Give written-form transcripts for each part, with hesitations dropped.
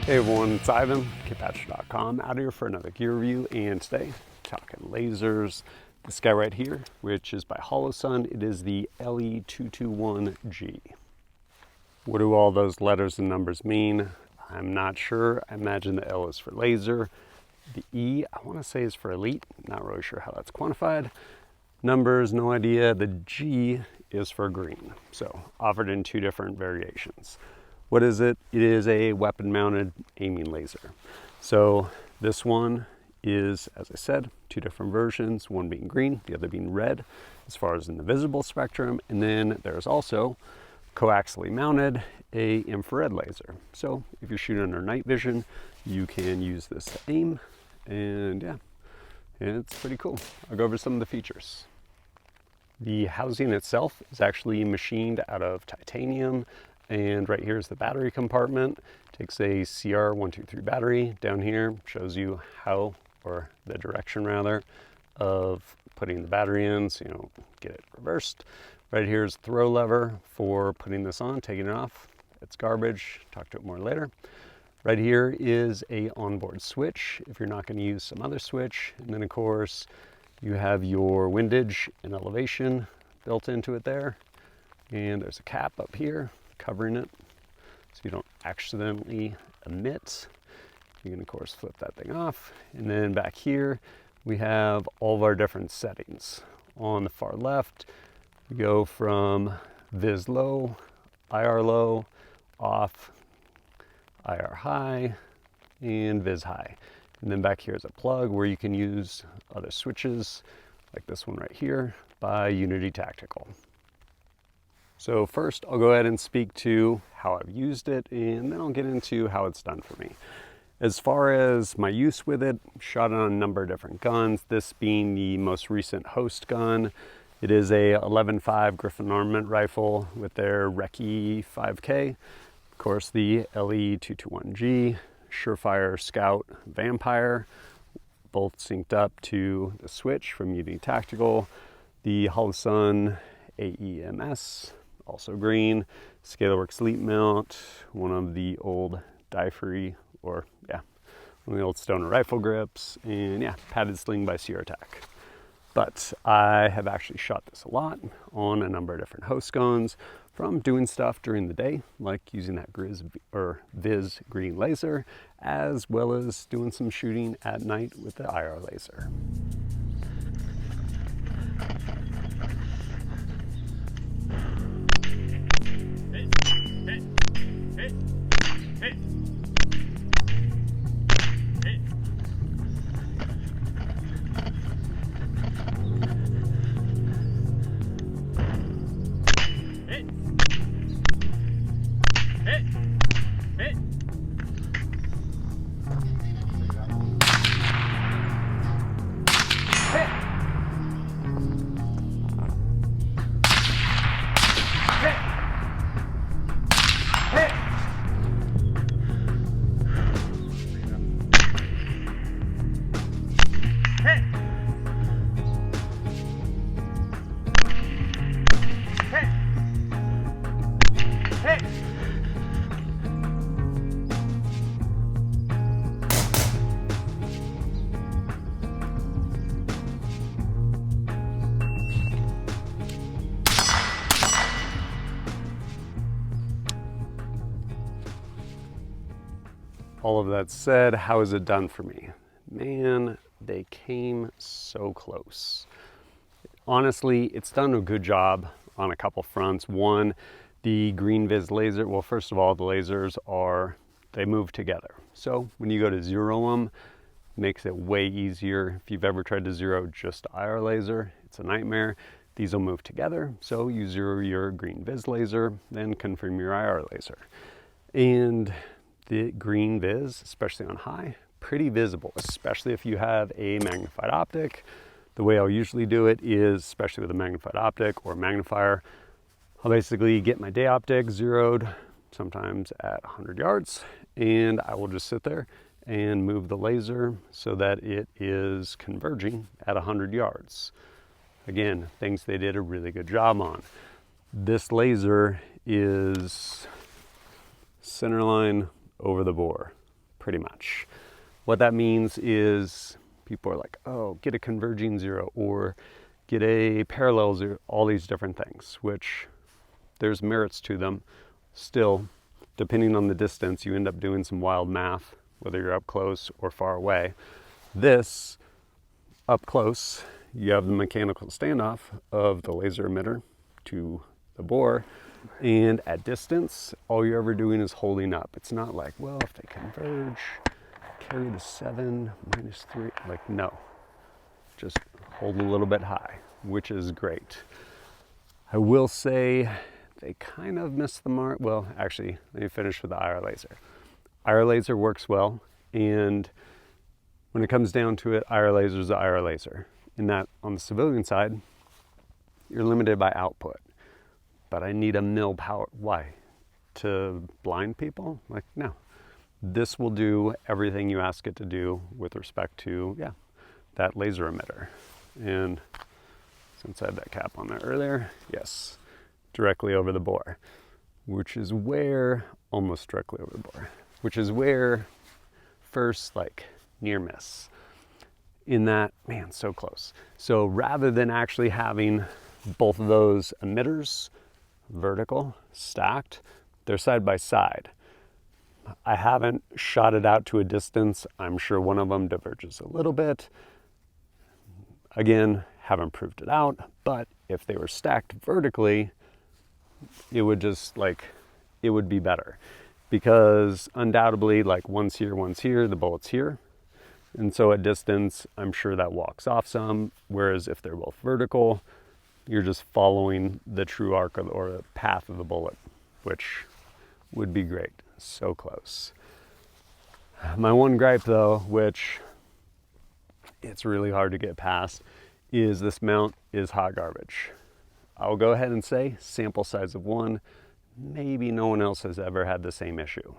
Hey everyone, it's Ivan, kitpatcher.com, out here for another gear review, and today, talking lasers. This guy right here, which is by Holosun, it is the LE221G. What do all those letters and numbers mean? I'm not sure. I imagine the L is for laser. The E, I want to say, is for elite. Not really sure how that's quantified. Numbers, no idea. The G is for green. So, offered in two different variations. What is it? It is a weapon-mounted aiming laser. So this one is, as I said, two different versions, one being green, the other being red, as far as in the visible spectrum. And then there's also coaxially mounted a infrared laser. So if you're shooting under night vision, you can use this to aim, and yeah, it's pretty cool. I'll go over some of the features. The housing itself is actually machined out of titanium. And right here is the battery compartment. Takes a CR123 battery. Down here shows you how, or the direction rather, of putting the battery in, so you don't get it reversed. Right here is the throw lever for putting this on, taking it off. It's garbage, talk to it more later. Right here is a onboard switch if you're not going to use some other switch. And then of course you have your windage and elevation built into it there. And there's a cap up here covering it so you don't accidentally emit. You can of course flip that thing off, and then back here we have all of our different settings. On the far left we go from VIS low, IR low, off, IR high, and VIS high. And then back here is a plug where you can use other switches like this one right here by Unity Tactical. So first, I'll go ahead and speak to how I've used it, and then I'll get into how it's done for me. As far as my use with it, shot it on a number of different guns, this being the most recent host gun. It is a 11.5 Griffin Armament rifle with their Recce 5K. Of course, the LE221G, SureFire Scout Vampire, both synced up to the switch from Unity Tactical. The Holosun AEMS, also green, Scalarworks Elite mount, one of the old die-free, or yeah, one of the old stoner rifle grips, and yeah, padded sling by Sierra. But I have actually shot this a lot on a number of different host guns, from doing stuff during the day, like using that VIS green laser, as well as doing some shooting at night with the IR laser. All of that said, how is it done for me? Man, they came so close. Honestly, it's done a good job on a couple fronts. One, the green VIS laser, well, first of all, the lasers they move together. So when you go to zero them, it makes it way easier. If you've ever tried to zero just IR laser, it's a nightmare. These will move together. So you zero your green VIS laser, then confirm your IR laser. And the green VIS, especially on high, pretty visible, especially if you have a magnified optic. The way I'll usually do it is, especially with a magnified optic or magnifier, I'll basically get my day optic zeroed, sometimes at 100 yards, and I will just sit there and move the laser so that it is converging at 100 yards. Again, things they did a really good job on. This laser is centerline over the bore. pretty much. What that means is people are like, oh, get a converging zero or get a parallel zero, all these different things, which there's merits to them. Still, depending on the distance, you end up doing some wild math, whether you're up close or far away. This, up close, you have the mechanical standoff of the laser emitter to the bore, and at distance, all you're ever doing is holding up. It's not like, well, if they converge, carry the 7 minus 3, like no. Just hold a little bit high, which is great. I will say they kind of missed the mark. Well, actually, let me finish with the IR laser. IR laser works well, and when it comes down to it, IR laser is the IR laser. In that, on the civilian side, you're limited by output. But I need a mil power. Why? To blind people? Like, no. This will do everything you ask it to do with respect to, yeah, that laser emitter. And since I had that cap on there earlier, yes, directly over the bore, which is where, almost directly over the bore, which is where first, like, near miss. In that, man, so close. So rather than actually having both of those emitters vertical, stacked, they're side by side. I haven't shot it out to a distance. I'm sure one of them diverges a little bit. Again, haven't proved it out, but if they were stacked vertically, it would just like, it would be better. Because undoubtedly, like one's here, the bullet's here. And so at distance, I'm sure that walks off some. Whereas if they're both vertical, you're just following the true arc or the path of the bullet, which would be great. So close. My one gripe though, which it's really hard to get past, is this mount is hot garbage. I'll go ahead and say sample size of 1, maybe no one else has ever had the same issue.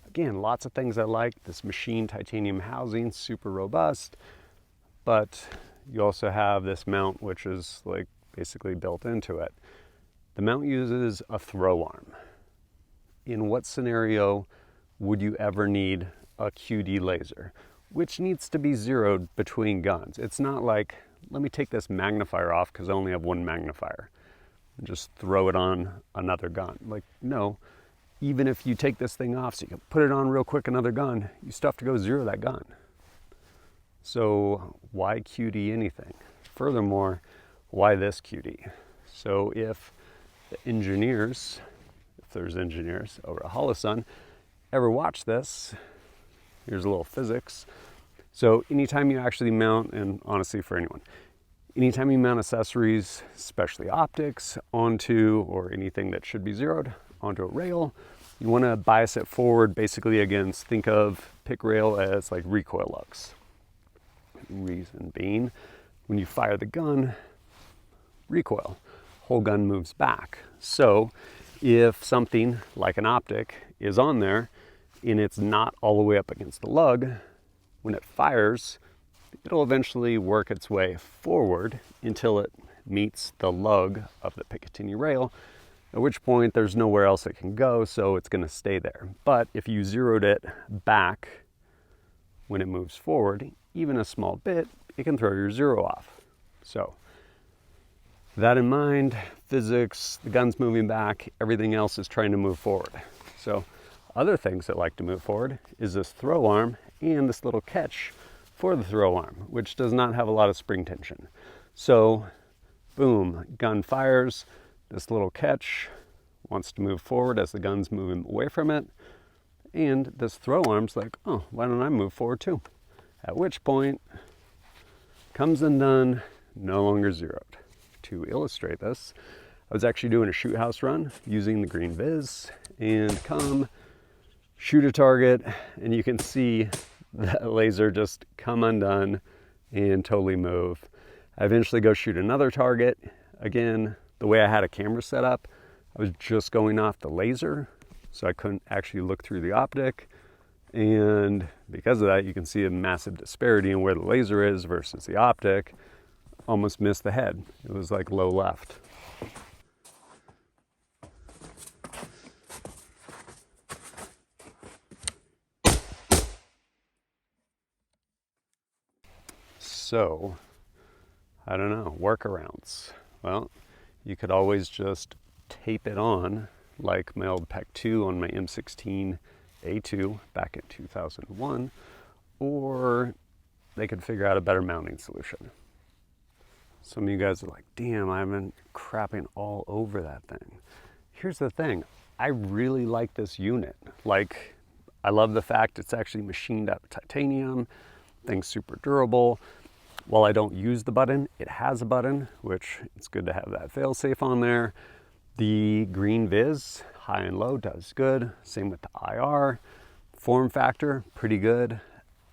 Again, lots of things I like. This machine titanium housing, super robust, but you also have this mount which is like basically built into it. The mount uses a throw arm. In what scenario would you ever need a QD laser, which needs to be zeroed between guns? It's not like, let me take this magnifier off because I only have one magnifier and just throw it on another gun. Like, no, even if you take this thing off so you can put it on real quick, another gun, you still have to go zero that gun. So why QD anything? Furthermore, why this QD? So if the engineers, if there's engineers over at Holosun, ever watch this, here's a little physics. So anytime you actually mount, and honestly for anyone, anytime you mount accessories, especially optics, onto, or anything that should be zeroed, onto a rail, you want to bias it forward basically against, think of pick rail as like recoil lugs. Reason being, when you fire the gun, recoil, whole gun moves back. So if something like an optic is on there and it's not all the way up against the lug, when it fires, it'll eventually work its way forward until it meets the lug of the Picatinny rail, at which point there's nowhere else it can go, so it's going to stay there. But if you zeroed it back when it moves forward, even a small bit, it can throw your zero off. So that in mind, physics, the gun's moving back, everything else is trying to move forward. So other things that like to move forward is this throw arm and this little catch for the throw arm, which does not have a lot of spring tension. So boom, gun fires, this little catch wants to move forward as the gun's moving away from it, and this throw arm's like, oh, why don't I move forward too? At which point, comes undone, no longer zeroed. To illustrate this, I was actually doing a shoot house run using the green VIS, and come shoot a target, and you can see that laser just come undone and totally move. I eventually go shoot another target. Again, the way I had a camera set up, I was just going off the laser, so I couldn't actually look through the optic. And because of that, you can see a massive disparity in where the laser is versus the optic. Almost missed the head. It was like low left. So, I don't know, workarounds. Well, you could always just tape it on like my old PEC 2 on my M16A2 back in 2001, or they could figure out a better mounting solution. Some of you guys are like, damn, I've been crapping all over that thing. Here's the thing, I really like this unit. Like, I love the fact it's actually machined out of titanium, thing's super durable. While I don't use the button, it has a button, which it's good to have that fail-safe on there. The green VIS, high and low, does good. Same with the IR. Form factor, pretty good.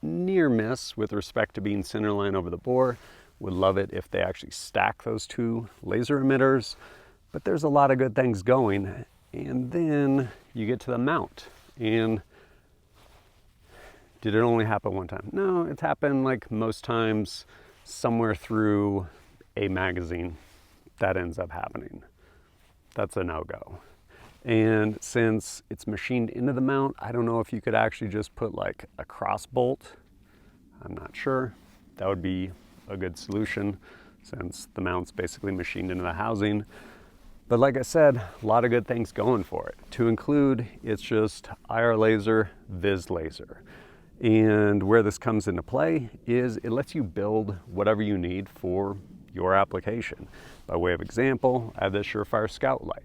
Near miss with respect to being centerline over the bore. Would love it if they actually stack those two laser emitters. But there's a lot of good things going. And then you get to the mount. And did it only happen one time? No, it's happened like most times somewhere through a magazine that ends up happening. That's a no-go. And since it's machined into the mount, I don't know if you could actually just put like a cross bolt. I'm not sure. That would be a good solution since the mount's basically machined into the housing. But like I said, a lot of good things going for it. To include, it's just IR laser, VIS laser. And where this comes into play is it lets you build whatever you need for your application. By way of example, I have this SureFire Scout Light.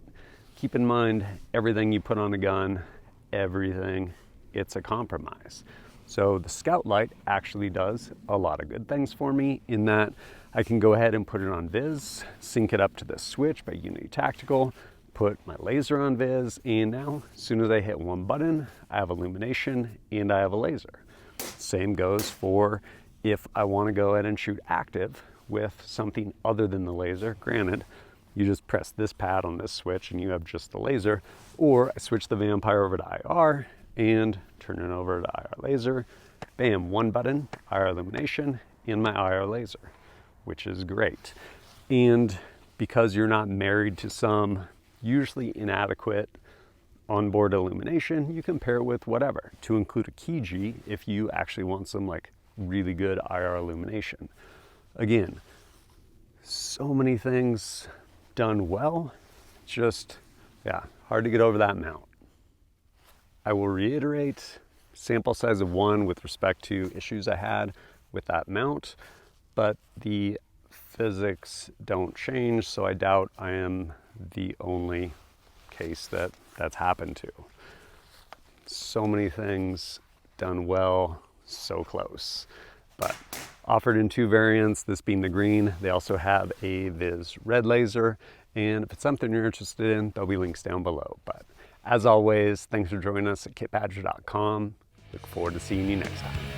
Keep in mind, everything you put on a gun, everything, it's a compromise. So the Scout Light actually does a lot of good things for me in that I can go ahead and put it on VIS, sync it up to the switch by Unity Tactical, put my laser on VIS, and now as soon as I hit one button, I have illumination and I have a laser. Same goes for if I want to go ahead and shoot active with something other than the laser. Granted, you just press this pad on this switch and you have just the laser, or I switch the Vampire over to IR and turn it over to IR laser. Bam, one button, IR illumination, and my IR laser, which is great. And because you're not married to some usually inadequate onboard illumination, you can pair it with whatever, to include a key G if you actually want some like really good IR illumination. Again, so many things done well, just, yeah, hard to get over that mount. I will reiterate, sample size of 1 with respect to issues I had with that mount, but the physics don't change, so I doubt I am the only case that's happened to. So many things done well, so close. But offered in 2 variants, this being the green. They also have a VIS red laser, and if it's something you're interested in, there'll be links down below. But as always, thanks for joining us at kitbadger.com. Look forward to seeing you next time.